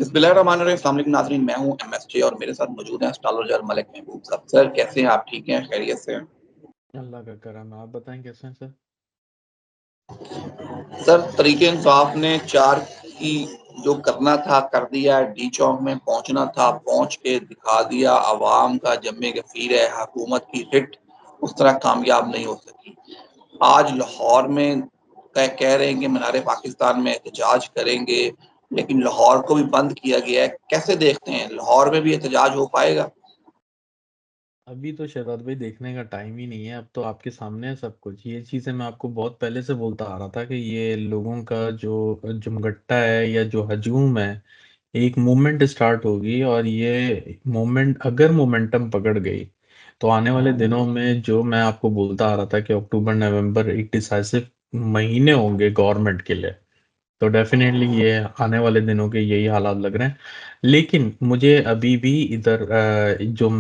बिस्मिल्लाहिर्रहमानिर्रहीम। अस्सलाम वालेकुम नाज़रीन, मैं हूँ एमएसजे और मेरे साथ मौजूद हैं एस्ट्रोलॉजर मलिक महबूब साहब। सर कैसे हैं आप? ठीक हैं? खैरियत से हैं? अल्लाह का करम है। आप बताएं कैसे हैं सर? सर तरीके इंसाफ ने 4 की जो करना था कर दिया, डी चौक में पहुँचना था पहुँच के दिखा दिया। अवाम का जमे गफ़ीर है, हुकूमत की हिट उस तरह कामयाब नहीं हो सकी। आज लाहौर में कह रहे हैं कि मीनार पाकिस्तान में एहतजाज करेंगे, लेकिन लाहौर को भी बंद किया गया है। कैसे देखते हैं, लाहौर में भी एहतजाज हो पाएगा? अभी तो शहजाद भाई देखने का टाइम ही नहीं है। अब तो आपके सामने है सब कुछ। ये चीजें मैं आपको बहुत पहले से बोलता आ रहा था कि ये लोगों का जो जुमगट्टा है या जो हजूम है, एक मूवमेंट स्टार्ट होगी। और ये मूवमेंट अगर मोमेंटम पकड़ गई तो आने वाले दिनों में, जो मैं आपको बोलता आ रहा था कि अक्टूबर नवंबर एक डिसाइसिव महीने होंगे गवर्नमेंट के लिए, तो डेफिनेटली ये आने वाले दिनों के यही हालात लग रहे हैं। लेकिन मुझे अभी भी इधर जो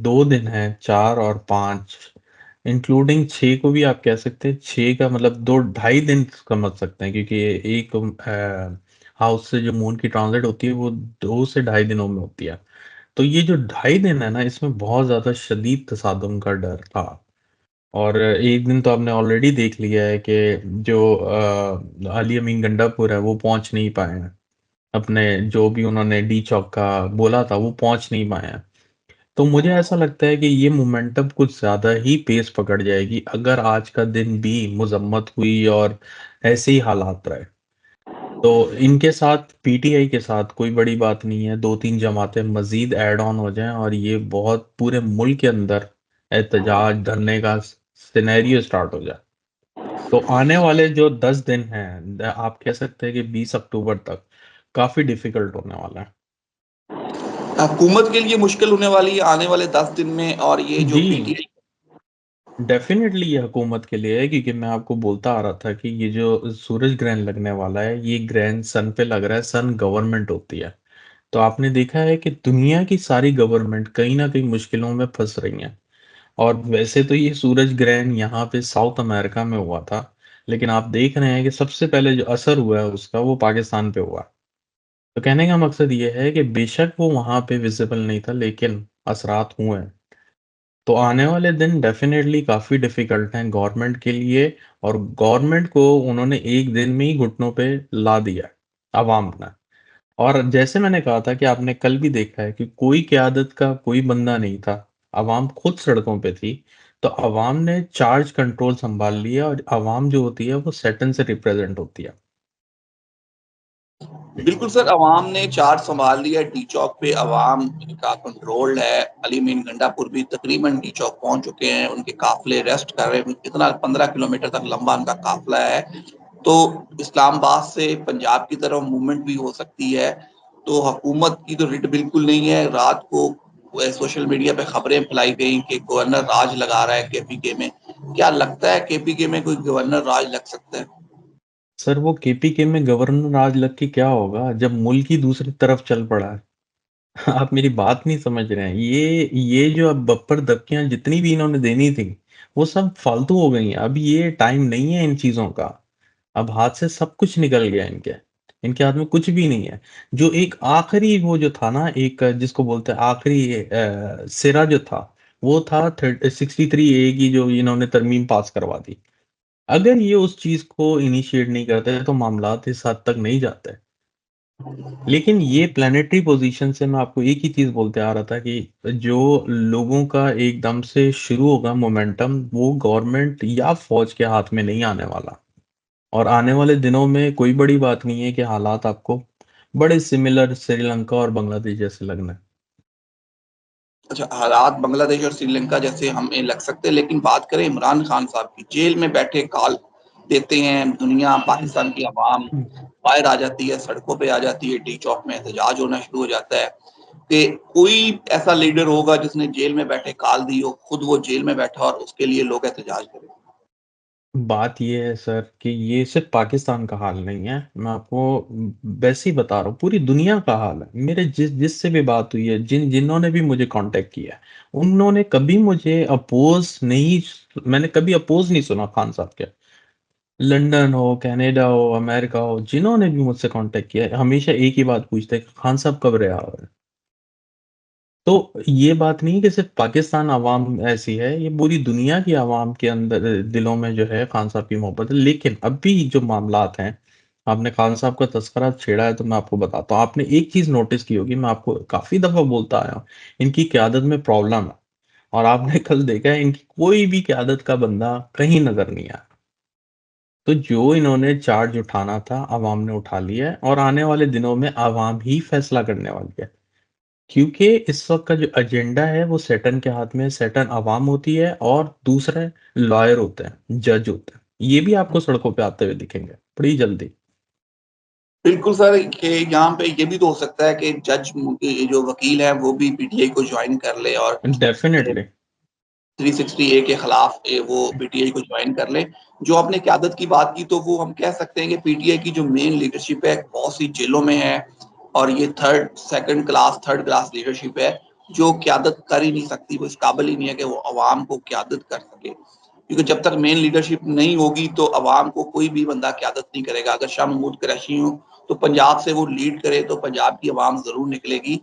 2 दिन हैं, 4 और 5, इंक्लूडिंग 6 को भी आप कह सकते हैं। 6 का मतलब 2 ढाई दिन समझ सकते हैं, क्योंकि ये एक हाउस से जो मून की ट्रांजिट होती है वो 2 से ढाई दिनों में होती है। तो ये जो 2.5 दिन है ना, इसमें बहुत ज्यादा शदीद तसादुम का डर था। और एक दिन तो आपने ऑलरेडी देख लिया है कि जो अली अमीन गंडापुर है वो पहुंच नहीं पाए हैं। अपने जो भी उन्होंने डी चौक का बोला था वो पहुंच नहीं पाए हैं। तो मुझे ऐसा लगता है कि ये मोमेंटम कुछ ज्यादा ही पेस पकड़ जाएगी अगर आज का दिन भी मुजम्मत हुई और ऐसे ही हालात रहे। तो इनके साथ पीटीआई के साथ कोई बड़ी बात नहीं है, 2-3 जमातें मजीद ऐड ऑन हो जाएं और ये बहुत पूरे मुल्क के अंदर एहतजाज धरने का सिनेरियो स्टार्ट हो जाए। तो आने वाले जो 10 दिन हैं, आप कह सकते हैं कि 20 अक्टूबर तक काफी डिफिकल्ट होने वाला है। हुकूमत के लिए मुश्किल होने वाली है आने वाले 10 दिन में, और ये जो जी, पीटीआई। डेफिनेटली ये हुकूमत के लिए है, क्योंकि मैं आपको बोलता आ रहा था कि ये जो सूरज ग्रहण लगने वाला है, ये ग्रहण सन पे लग रहा है। सन गवर्नमेंट होती है। तो आपने देखा है कि दुनिया की सारी गवर्नमेंट कहीं ना कहीं मुश्किलों में फंस रही हैं। और वैसे तो ये सूरज ग्रहण यहाँ पे साउथ अमेरिका में हुआ था, लेकिन आप देख रहे हैं कि सबसे पहले जो असर हुआ है उसका वो पाकिस्तान पे हुआ। तो कहने का मकसद ये है कि बेशक वो वहां पे विजिबल नहीं था, लेकिन असरात हुए हैं। तो आने वाले दिन डेफिनेटली काफी डिफिकल्ट हैं गवर्नमेंट के लिए। और गवर्नमेंट को उन्होंने एक दिन में ही घुटनों पे ला दिया अवाम ने। और जैसे मैंने कहा था कि आपने कल भी देखा है कि कोई क़यादत का कोई बंदा नहीं था, अवाम खुद सड़कों पे थी। तो अवाम ने चार्ज कंट्रोल संभाल लिया, और अवाम जो होती है वो सैटर्न से रिप्रेजेंट होती है। बिल्कुल सर, अवाम ने चार्ज संभाल लिया। डी चौक पे अवाम का कंट्रोल है। अली मीन गंडापुर भी तकरीबन डी चौक पहुंच चुके हैं, उनके काफिले रेस्ट कर रहे हैं। कितना 15 किलोमीटर तक लंबा उनका काफिला है। तो इस्लामाबाद से पंजाब की तरफ मूवमेंट भी हो सकती है। तो हुकूमत की तो रिट बिल्कुल नहीं है। रात को सोशल मीडिया पे खबरें फैलाई गई कि गवर्नर राज लगा रहा है केपीके में। क्या लगता है केपीके में कोई गवर्नर राज लग सकता है? सर, वो केपीके में गवर्नर राज लग के क्या होगा जब मुल्क ही दूसरी तरफ चल पड़ा है। आप मेरी बात नहीं समझ रहे हैं। ये जो अब बब्बर दबकियां जितनी भी इन्होंने देनी थी, वो सब फालतू हो गई हैं। अब ये टाइम नहीं है इन चीजों का। अब हाथ से सब कुछ निकल गया इनके। इनके हाथ में कुछ भी नहीं है। जो एक आखिरी वो जो था ना, एक जिसको बोलते हैं आखिरी सिरा जो था, वो था 63A की, जो इन्होंने तरमीम पास करवा दी। अगर ये उस चीज को इनिशिएट नहीं करते तो मामलात इस हद तक नहीं जाते। लेकिन ये प्लानिटरी पोजीशन से मैं आपको एक ही चीज बोलते आ रहा था कि जो लोगों का एकदम से शुरू होगा मोमेंटम, वो गवर्नमेंट या फौज के हाथ में नहीं आने वाला। और आने वाले दिनों में कोई बड़ी बात नहीं है कि हालात आपको बड़े सिमिलर श्रीलंका और बांग्लादेश जैसे लगना है। अच्छा, हालात बांग्लादेश और श्रीलंका जैसे हमें लग सकते हैं, लेकिन बात करें इमरान खान साहब की, जेल में बैठे कॉल देते हैं, दुनिया पाकिस्तान की आवाम बाहर आ जाती है, सड़कों पे आ जाती है, डी चौक में एहतजाज होना शुरू हो जाता है कि कोई ऐसा लीडर होगा जिसने जेल में बैठे कॉल दी हो, खुद वो जेल में बैठा और उसके लिए लोग एहतजाज करें। बात ये है सर कि ये सिर्फ पाकिस्तान का हाल नहीं है। मैं आपको वैसे ही बता रहा हूँ, पूरी दुनिया का हाल है। मेरे जिससे भी बात हुई है, जिन्होंने भी मुझे कांटेक्ट किया है, उन्होंने कभी मुझे अपोज नहीं, मैंने कभी अपोज नहीं सुना खान साहब के। लंदन हो, कनाडा हो, अमेरिका हो, जिन्होंने भी मुझसे कांटेक्ट किया है, हमेशा एक ही बात पूछते हैं कि खान साहब कब रहे आ? तो ये बात नहीं है कि सिर्फ पाकिस्तान अवाम ऐसी है, ये पूरी दुनिया की अवाम के अंदर दिलों में जो है खान साहब की मोहब्बत है। लेकिन अभी जो मामलात हैं, आपने खान साहब का तस्करा छेड़ा है तो मैं आपको बताता हूँ। आपने एक चीज नोटिस की होगी, मैं आपको काफी दफा बोलता आया हूँ, इनकी क्यादत में प्रॉब्लम है। और आपने कल देखा है इनकी कोई भी क्यादत का बंदा कहीं नजर नहीं आया। तो जो इन्होंने चार्ज उठाना था अवाम ने उठा लिया है, और आने वाले दिनों में अवाम ही फैसला करने वाली है। क्योंकि इस वक्त का जो एजेंडा है वो सैटर्न के हाथ में है। सैटर्न अवाम होती है और दूसरे लॉयर होते हैं, जज होते हैं। ये भी आपको सड़कों पे आते हुए दिखेंगे बड़ी जल्दी। बिल्कुल सर, कि यहाँ पे ये भी तो हो सकता है कि जज जो वकील है वो भी पीटीआई को ज्वाइन कर ले और डेफिनेटली। 360 ए के खिलाफ वो पीटीआई को ज्वाइन कर ले। जो आपने क़यादत की बात की तो वो हम कह सकते हैं कि पीटीआई की जो मेन लीडरशिप है बहुत सी जेलों में है और ये थर्ड क्लास लीडरशिप है जो क़यादत कर ही नहीं सकती, वो इस काबिल ही नहीं है कि वो अवाम को क़यादत कर सके। क्योंकि जब तक मेन लीडरशिप नहीं होगी तो अवाम को कोई भी बंदा क़यादत नहीं करेगा। अगर शाह महमूद कुरैशी हो तो पंजाब से वो लीड करे तो पंजाब की अवाम ज़रूर निकलेगी,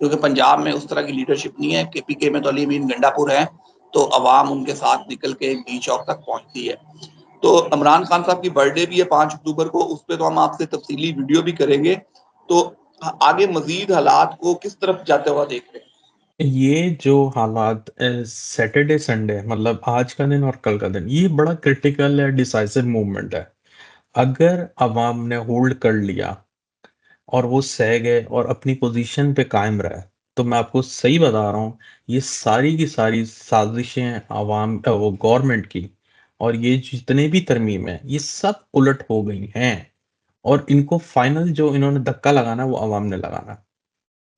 क्योंकि पंजाब में उस तरह की लीडरशिप नहीं है। केपीके में तो अली अमीन गंडापुर है, तो अवाम उनके साथ निकल के डी चौक तक पहुंचती है। तो इमरान खान साहब की बर्थडे भी है 5 अक्टूबर को, उस पे तो हम आपसे तफसीली वीडियो भी करेंगे। तो आगे मजीद हालात को किस तरफ जाते हुआ देख रहे हैं? ये जो हालात सैटरडे संडे, मतलब आज का दिन और कल का दिन, ये बड़ा क्रिटिकल है, डिसाइसिव मूवमेंट है। अगर अवाम ने होल्ड कर लिया और वो सह गए और अपनी पोजीशन पे कायम रहे, तो मैं आपको सही बता रहा हूँ, ये सारी की सारी साजिशें वो गवर्नमेंट की, और ये जितने भी तरमीम है ये सब उलट हो गई हैं। और इनको फाइनल जो इन्होंने धक्का लगाना वो अवाम ने लगाना।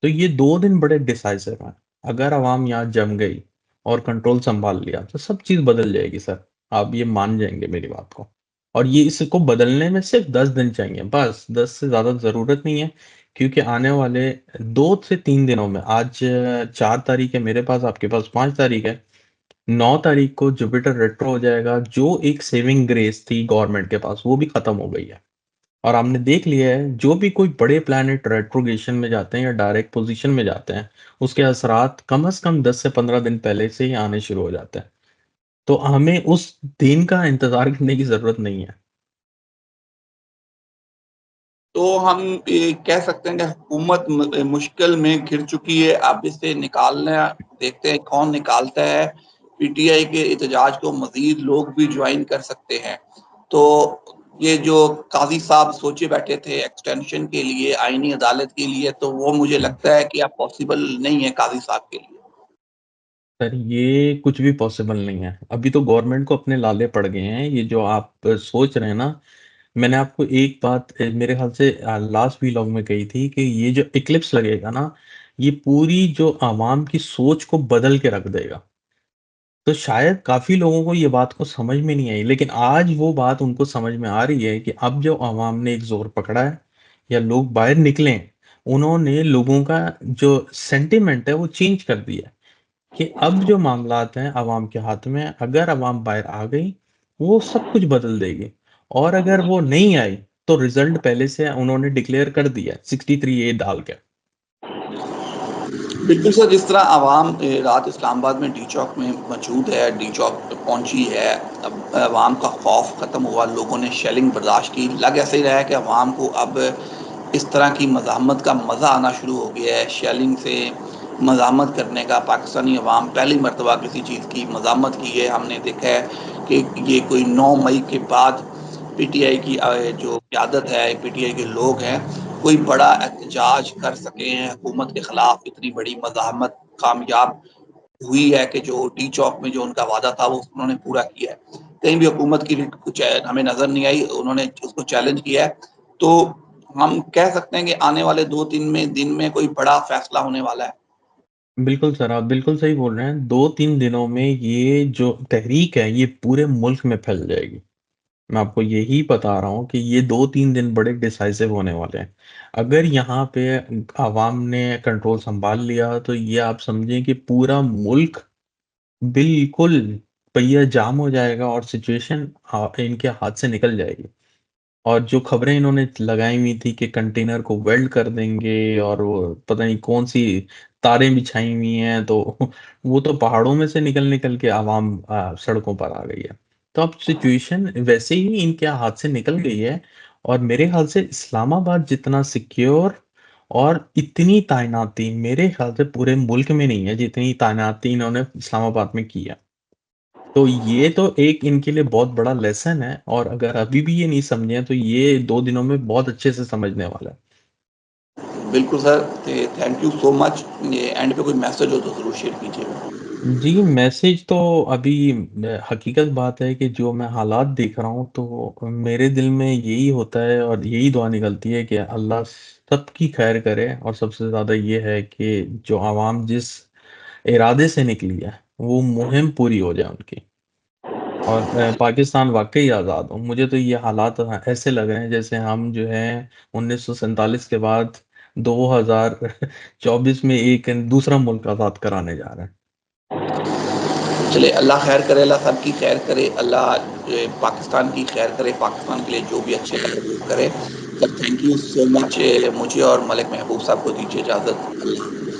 तो ये 2 दिन बड़े डिसाइसिव हैं। अगर अवाम यहाँ जम गई और कंट्रोल संभाल लिया तो सब चीज बदल जाएगी सर। आप ये मान जाएंगे मेरी बात को। और ये इसको बदलने में सिर्फ 10 दिन चाहिए, बस 10 से ज्यादा जरूरत नहीं है। क्योंकि आने वाले 2 से 3 दिनों में, आज 4 तारीख है मेरे पास, आपके पास 5 तारीख है, 9 तारीख को जुपिटर रेट्रो हो जाएगा। जो एक सेविंग ग्रेस थी गवर्नमेंट के पास वो भी खत्म हो गई है। और हमने देख लिया है जो भी कोई बड़े प्लैनेट रेट्रोगेशन में जाते हैं या डायरेक्ट पोजीशन में जाते हैं, उसके असरात कम से कम 10 से 15 दिन पहले से ही आने शुरू हो जाते हैं। तो हमें उस दिन का इंतजार करने की जरूरत नहीं है। तो हम ये कह सकते हैं कि हुकूमत मुश्किल में घिर चुकी है। अब इसे निकालना देखते हैं कौन निकालता है। पीटीआई के एहतजाज को मजीद लोग भी ज्वाइन कर सकते हैं। तो ये जो काजी साहब सोचे बैठे थे एक्सटेंशन के लिए, आईनी अदालत के लिए, तो वो मुझे लगता है कि अब पॉसिबल नहीं है काजी साहब के लिए। सर ये कुछ भी पॉसिबल नहीं है। अभी तो गवर्नमेंट को अपने लाले पड़ गए हैं। ये जो आप सोच रहे हैं ना, मैंने आपको एक बात मेरे ख्याल से लास्ट व्लॉग में कही थी कि ये जो इक्लिप्स लगेगा ना, ये पूरी जो आवाम की सोच को बदल के रख देगा। तो शायद काफी लोगों को ये बात को समझ में नहीं आई, लेकिन आज वो बात उनको समझ में आ रही है कि अब जो आवाम ने एक जोर पकड़ा है या लोग बाहर निकले हैं, उन्होंने लोगों का जो सेंटिमेंट है वो चेंज कर दिया है। कि अब जो मामलात हैं आवाम के हाथ में है, अगर आवाम बाहर आ गई वो सब कुछ बदल देगी। और अगर वो नहीं आई तो रिजल्ट पहले से उन्होंने डिक्लेयर कर दिया 63A डाल के। बिल्कुल सर, जिस तरह आवाम रात इस्लामाबाद में डी चौक में मौजूद है, डी चौक पहुंची है, अब आवाम का खौफ ख़त्म हुआ, लोगों ने शेलिंग बर्दाश्त की। लग ऐसे ही रहा है कि आवाम को अब इस तरह की मज़ाहमत का मज़ा आना शुरू हो गया है। शेलिंग से मज़ाहमत करने का पाकिस्तानी अवाम पहली मरतबा किसी चीज़ की मज़ाहमत की है। हमने देखा है कि ये कोई 9 मई के बाद पीटीआई की जो क़यादत है, पीटीआई के लोग हैं, कोई बड़ा एहतजाज कर सके हैं हुकूमत के ख़िलाफ़। इतनी बड़ी मज़ाहमत कामयाब हुई है कि जो डी चौक में जो उनका वादा था वो उन्होंने पूरा किया है। कहीं भी हुकूमत की कुछ हमें नज़र नहीं आई, उन्होंने उसको चैलेंज किया है। तो हम कह सकते हैं कि आने वाले 2-3 दिन में कोई बड़ा फैसला होने वाला है। बिल्कुल सर, आप बिल्कुल सही बोल रहे हैं। 2-3 दिनों में ये जो तहरीक है ये पूरे मुल्क में फैल जाएगी। मैं आपको यही बता रहा हूँ कि ये 2-3 दिन बड़े डिसाइसिव होने वाले हैं। अगर यहाँ पे आवाम ने कंट्रोल संभाल लिया तो ये आप समझें कि पूरा मुल्क बिल्कुल पहिया जाम हो जाएगा और सिचुएशन इनके हाथ से निकल जाएगी। और जो खबरें इन्होंने लगाई हुई थी कि कंटेनर को वेल्ड कर देंगे और वो पता नहीं कौन-सी तारें बिछाई हुई हैं, तो वो तो पहाड़ों में से निकल-निकल के आवाम सड़कों पर आ गई है। तो अब सिचुएशन वैसे ही इनके हाथ से निकल गई है और मेरे ख़्याल से इस्लामाबाद जितना सिक्योर और इतनी तैनाती मेरे ख़्याल से पूरे मुल्क में नहीं है, जितनी तैनाती इन्होंने इस्लामाबाद में की है। तो ये तो एक इनके लिए बहुत बड़ा लेसन है और अगर अभी भी ये नहीं समझे हैं, तो ये 2 दिनों में बहुत अच्छे से समझने वाला है। बिल्कुल sir, thank you so much. ये एंड पे कोई मैसेज हो तो ज़रूर शेयर कीजिएगा। जी, मैसेज तो अभी हकीकत बात है कि जो मैं हालात देख रहा हूँ, तो मेरे दिल में यही होता है और यही दुआ निकलती है कि अल्लाह सबकी खैर करे और सबसे ज़्यादा ये है कि जो आवाम जिस इरादे से निकली है, वो मुहिम पूरी हो जाए उनकी। और पाकिस्तान वाक़ई आज़ाद हो। मुझे तो ये हालात ऐसे लग रहे हैं जैसे हम जो है 1947 के बाद 2024 में एक दूसरा मुल्क आज़ाद कराने जा रहे हैं। चलिए अल्लाह खैर करे, अल्लाह सबकी खैर करे, अल्लाह पाकिस्तान की खैर करे, पाकिस्तान के लिए जो भी अच्छे करे वो करे। Sir thank you so much. मुझे और मलिक महबूब साहब को दीजिए इजाज़त। अल्लाह